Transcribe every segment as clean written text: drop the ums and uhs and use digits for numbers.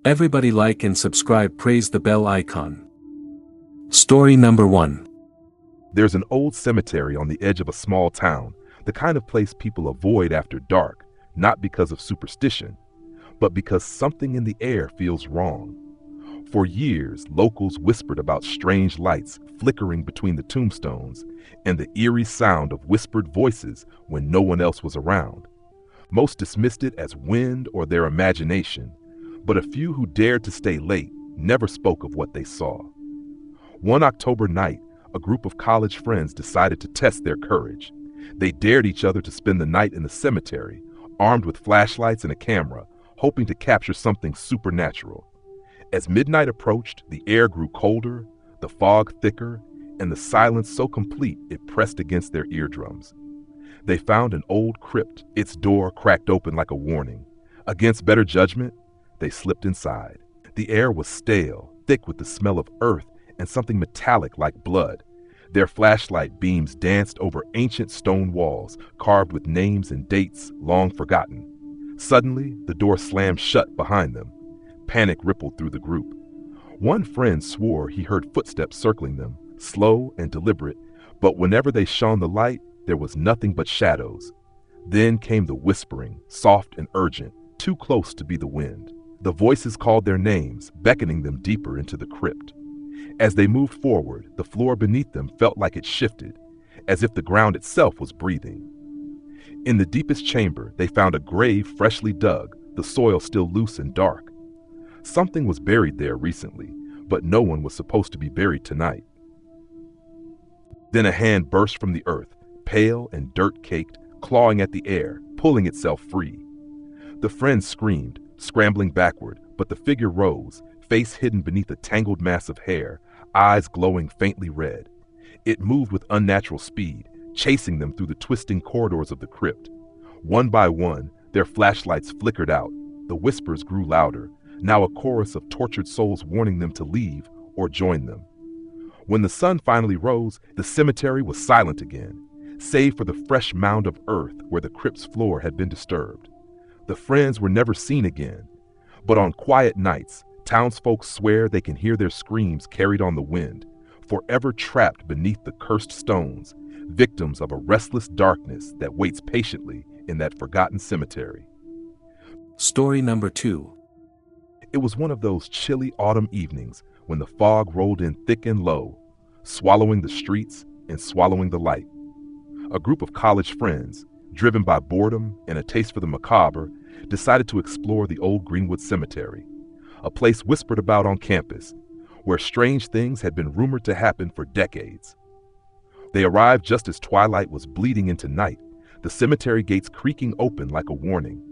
Everybody like and subscribe, praise the bell icon. Story number 1. There's an old cemetery on the edge of a small town, the kind of place people avoid after dark, not because of superstition, but because something in the air feels wrong. For years, locals whispered about strange lights flickering between the tombstones and the eerie sound of whispered voices when no one else was around. Most dismissed it as wind or their imagination, but a few who dared to stay late never spoke of what they saw. One October night, a group of college friends decided to test their courage. They dared each other to spend the night in the cemetery, armed with flashlights and a camera, hoping to capture something supernatural. As midnight approached, the air grew colder, the fog thicker, and the silence so complete it pressed against their eardrums. They found an old crypt, its door cracked open like a warning. Against better judgment, they slipped inside. The air was stale, thick with the smell of earth and something metallic like blood. Their flashlight beams danced over ancient stone walls, carved with names and dates long forgotten. Suddenly, the door slammed shut behind them. Panic rippled through the group. One friend swore he heard footsteps circling them, slow and deliberate, but whenever they shone the light, there was nothing but shadows. Then came the whispering, soft and urgent, too close to be the wind. The voices called their names, beckoning them deeper into the crypt. As they moved forward, the floor beneath them felt like it shifted, as if the ground itself was breathing. In the deepest chamber, they found a grave freshly dug, the soil still loose and dark. Something was buried there recently, but no one was supposed to be buried tonight. Then a hand burst from the earth, pale and dirt-caked, clawing at the air, pulling itself free. The friends screamed, scrambling backward, but the figure rose, face hidden beneath a tangled mass of hair, eyes glowing faintly red. It moved with unnatural speed, chasing them through the twisting corridors of the crypt. One by one, their flashlights flickered out. The whispers grew louder, now a chorus of tortured souls warning them to leave or join them. When the sun finally rose, the cemetery was silent again, save for the fresh mound of earth where the crypt's floor had been disturbed. The friends were never seen again, but on quiet nights, townsfolk swear they can hear their screams carried on the wind, forever trapped beneath the cursed stones, victims of a restless darkness that waits patiently in that forgotten cemetery. Story number 2. It was one of those chilly autumn evenings when the fog rolled in thick and low, swallowing the streets and swallowing the light. A group of college friends, driven by boredom and a taste for the macabre, decided to explore the old Greenwood Cemetery, a place whispered about on campus, where strange things had been rumored to happen for decades. They arrived just as twilight was bleeding into night, the cemetery gates creaking open like a warning.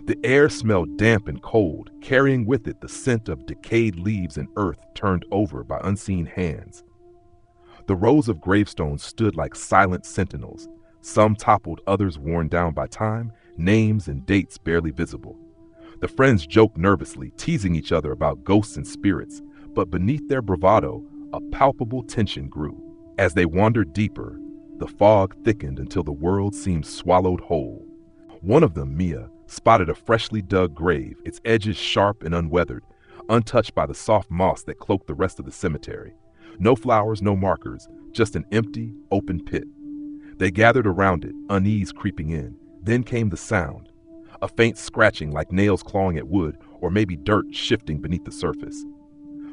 The air smelled damp and cold, carrying with it the scent of decayed leaves and earth turned over by unseen hands. The rows of gravestones stood like silent sentinels, some toppled, others worn down by time, names and dates barely visible. The friends joked nervously, teasing each other about ghosts and spirits, but beneath their bravado, a palpable tension grew. As they wandered deeper, the fog thickened until the world seemed swallowed whole. One of them, Mia, spotted a freshly dug grave, its edges sharp and unweathered, untouched by the soft moss that cloaked the rest of the cemetery. No flowers, no markers, just an empty, open pit. They gathered around it, unease creeping in. Then came the sound, a faint scratching like nails clawing at wood or maybe dirt shifting beneath the surface.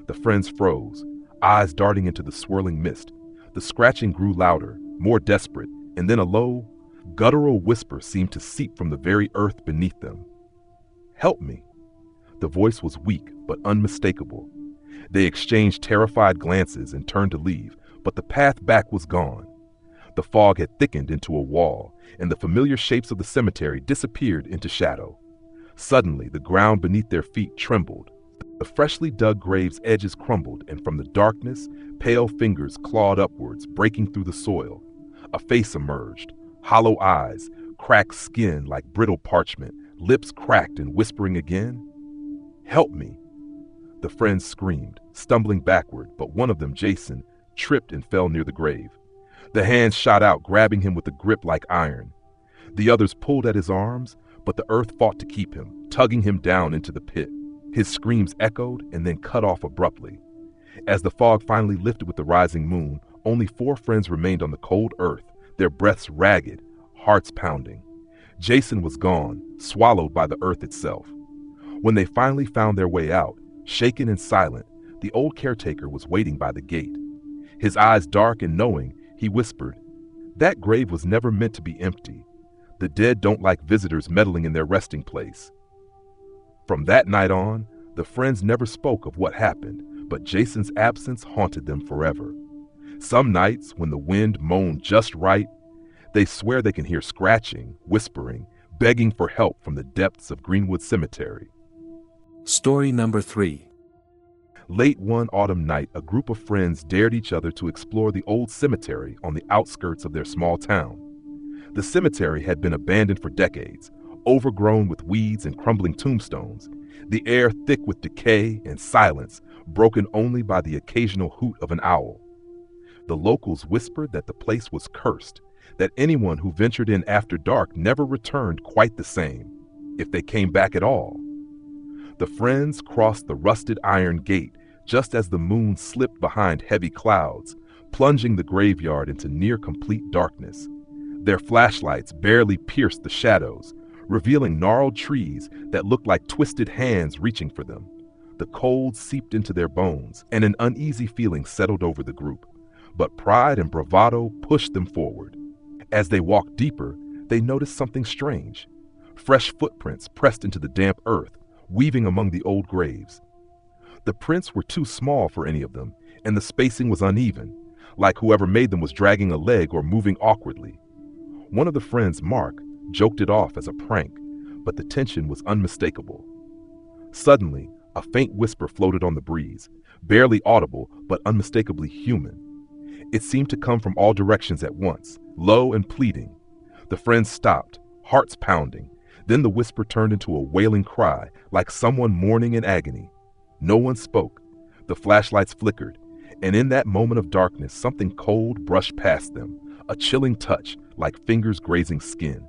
The friends froze, eyes darting into the swirling mist. The scratching grew louder, more desperate, and then a low, guttural whisper seemed to seep from the very earth beneath them. "Help me." The voice was weak but unmistakable. They exchanged terrified glances and turned to leave, but the path back was gone. The fog had thickened into a wall, and the familiar shapes of the cemetery disappeared into shadow. Suddenly, the ground beneath their feet trembled. The freshly dug grave's edges crumbled, and from the darkness, pale fingers clawed upwards, breaking through the soil. A face emerged, hollow eyes, cracked skin like brittle parchment, lips cracked and whispering again. "Help me." The friends screamed, stumbling backward, but one of them, Jason, tripped and fell near the grave. The hands shot out, grabbing him with a grip like iron. The others pulled at his arms, but the earth fought to keep him, tugging him down into the pit. His screams echoed and then cut off abruptly. As the fog finally lifted with the rising moon, only 4 friends remained on the cold earth, their breaths ragged, hearts pounding. Jason was gone, swallowed by the earth itself. When they finally found their way out, shaken and silent, the old caretaker was waiting by the gate. His eyes dark and knowing, he whispered, "That grave was never meant to be empty. The dead don't like visitors meddling in their resting place." From that night on, the friends never spoke of what happened, but Jason's absence haunted them forever. Some nights, when the wind moaned just right, they swear they can hear scratching, whispering, begging for help from the depths of Greenwood Cemetery. Story number 3. Late one autumn night, a group of friends dared each other to explore the old cemetery on the outskirts of their small town. The cemetery had been abandoned for decades, overgrown with weeds and crumbling tombstones, the air thick with decay and silence, broken only by the occasional hoot of an owl. The locals whispered that the place was cursed, that anyone who ventured in after dark never returned quite the same, if they came back at all. The friends crossed the rusted iron gate just as the moon slipped behind heavy clouds, plunging the graveyard into near-complete darkness. Their flashlights barely pierced the shadows, revealing gnarled trees that looked like twisted hands reaching for them. The cold seeped into their bones, and an uneasy feeling settled over the group. But pride and bravado pushed them forward. As they walked deeper, they noticed something strange. Fresh footprints pressed into the damp earth, weaving among the old graves. The prints were too small for any of them, and the spacing was uneven, like whoever made them was dragging a leg or moving awkwardly. One of the friends, Mark, joked it off as a prank, but the tension was unmistakable. Suddenly, a faint whisper floated on the breeze, barely audible but unmistakably human. It seemed to come from all directions at once, low and pleading. The friends stopped, hearts pounding. Then the whisper turned into a wailing cry, like someone mourning in agony. No one spoke. The flashlights flickered, and in that moment of darkness, something cold brushed past them, a chilling touch, like fingers grazing skin.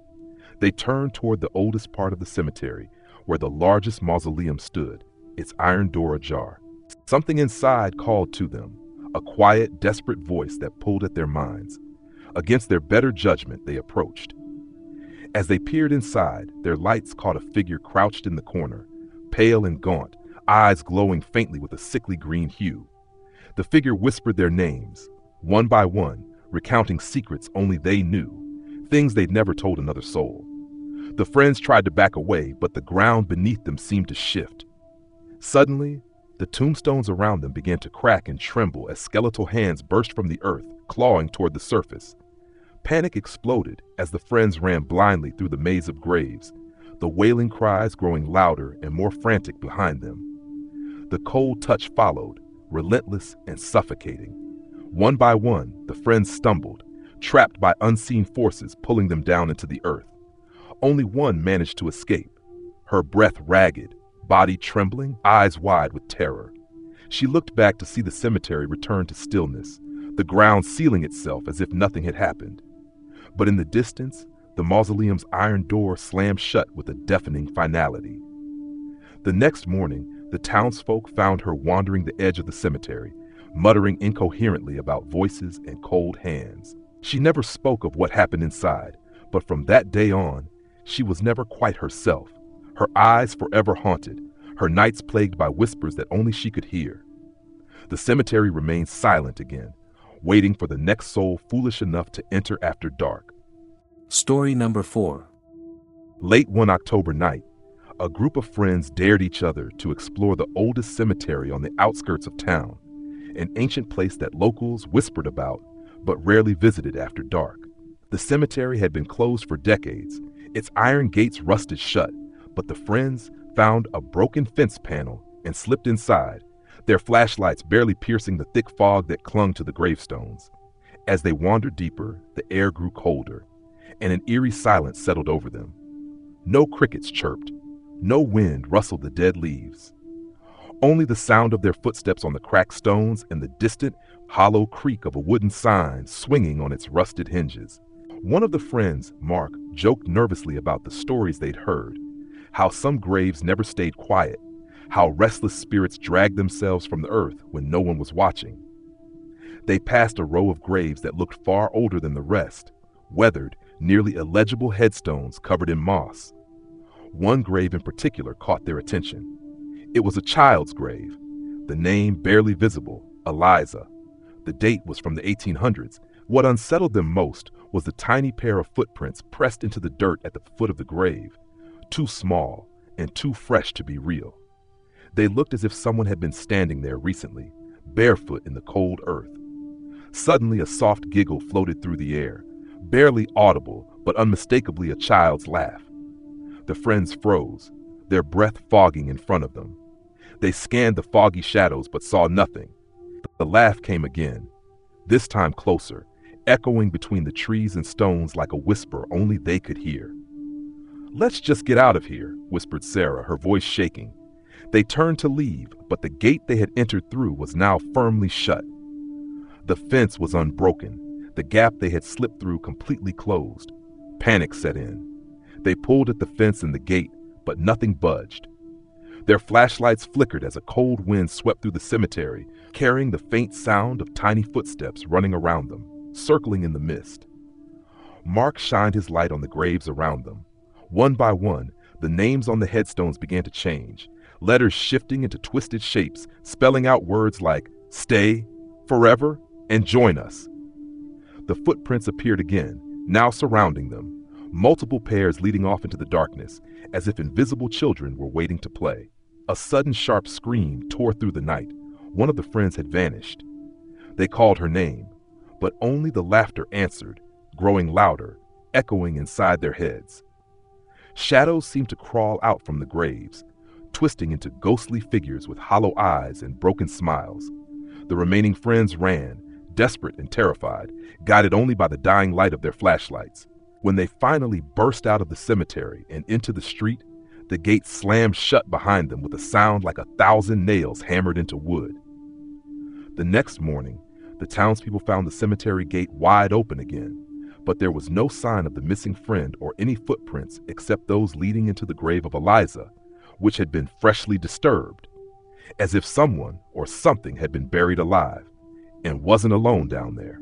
They turned toward the oldest part of the cemetery, where the largest mausoleum stood, its iron door ajar. Something inside called to them, a quiet, desperate voice that pulled at their minds. Against their better judgment, they approached. As they peered inside, their lights caught a figure crouched in the corner, pale and gaunt, eyes glowing faintly with a sickly green hue. The figure whispered their names, one by one, recounting secrets only they knew, things they'd never told another soul. The friends tried to back away, but the ground beneath them seemed to shift. Suddenly, the tombstones around them began to crack and tremble as skeletal hands burst from the earth, clawing toward the surface. Panic exploded as the friends ran blindly through the maze of graves, the wailing cries growing louder and more frantic behind them. The cold touch followed, relentless and suffocating. One by one, the friends stumbled, trapped by unseen forces pulling them down into the earth. Only one managed to escape, her breath ragged, body trembling, eyes wide with terror. She looked back to see the cemetery return to stillness, the ground sealing itself as if nothing had happened. But in the distance, the mausoleum's iron door slammed shut with a deafening finality. The next morning, the townsfolk found her wandering the edge of the cemetery, muttering incoherently about voices and cold hands. She never spoke of what happened inside, but from that day on, she was never quite herself, her eyes forever haunted, her nights plagued by whispers that only she could hear. The cemetery remained silent again, waiting for the next soul foolish enough to enter after dark. Story number 4. Late one October night, a group of friends dared each other to explore the oldest cemetery on the outskirts of town, an ancient place that locals whispered about but rarely visited after dark. The cemetery had been closed for decades, its iron gates rusted shut, but the friends found a broken fence panel and slipped inside, their flashlights barely piercing the thick fog that clung to the gravestones. As they wandered deeper, the air grew colder, and an eerie silence settled over them. No crickets chirped, no wind rustled the dead leaves. Only the sound of their footsteps on the cracked stones and the distant, hollow creak of a wooden sign swinging on its rusted hinges. One of the friends, Mark, joked nervously about the stories they'd heard, how some graves never stayed quiet, how restless spirits dragged themselves from the earth when no one was watching. They passed a row of graves that looked far older than the rest, weathered, nearly illegible headstones covered in moss. One grave in particular caught their attention. It was a child's grave, the name barely visible, Eliza. The date was from the 1800s. What unsettled them most was the tiny pair of footprints pressed into the dirt at the foot of the grave, too small and too fresh to be real. They looked as if someone had been standing there recently, barefoot in the cold earth. Suddenly a soft giggle floated through the air, barely audible but unmistakably a child's laugh. The friends froze, their breath fogging in front of them. They scanned the foggy shadows but saw nothing. The laugh came again, this time closer, echoing between the trees and stones like a whisper only they could hear. "Let's just get out of here," whispered Sarah, her voice shaking. They turned to leave, but the gate they had entered through was now firmly shut. The fence was unbroken, the gap they had slipped through completely closed. Panic set in. They pulled at the fence and the gate, but nothing budged. Their flashlights flickered as a cold wind swept through the cemetery, carrying the faint sound of tiny footsteps running around them, circling in the mist. Mark shined his light on the graves around them. One by one, the names on the headstones began to change, letters shifting into twisted shapes, spelling out words like stay, forever, and join us. The footprints appeared again, now surrounding them, multiple pairs leading off into the darkness, as if invisible children were waiting to play. A sudden sharp scream tore through the night. One of the friends had vanished. They called her name, but only the laughter answered, growing louder, echoing inside their heads. Shadows seemed to crawl out from the graves, twisting into ghostly figures with hollow eyes and broken smiles. The remaining friends ran, desperate and terrified, guided only by the dying light of their flashlights. When they finally burst out of the cemetery and into the street, the gate slammed shut behind them with a sound like 1,000 nails hammered into wood. The next morning, the townspeople found the cemetery gate wide open again, but there was no sign of the missing friend or any footprints except those leading into the grave of Eliza, which had been freshly disturbed, as if someone or something had been buried alive and wasn't alone down there.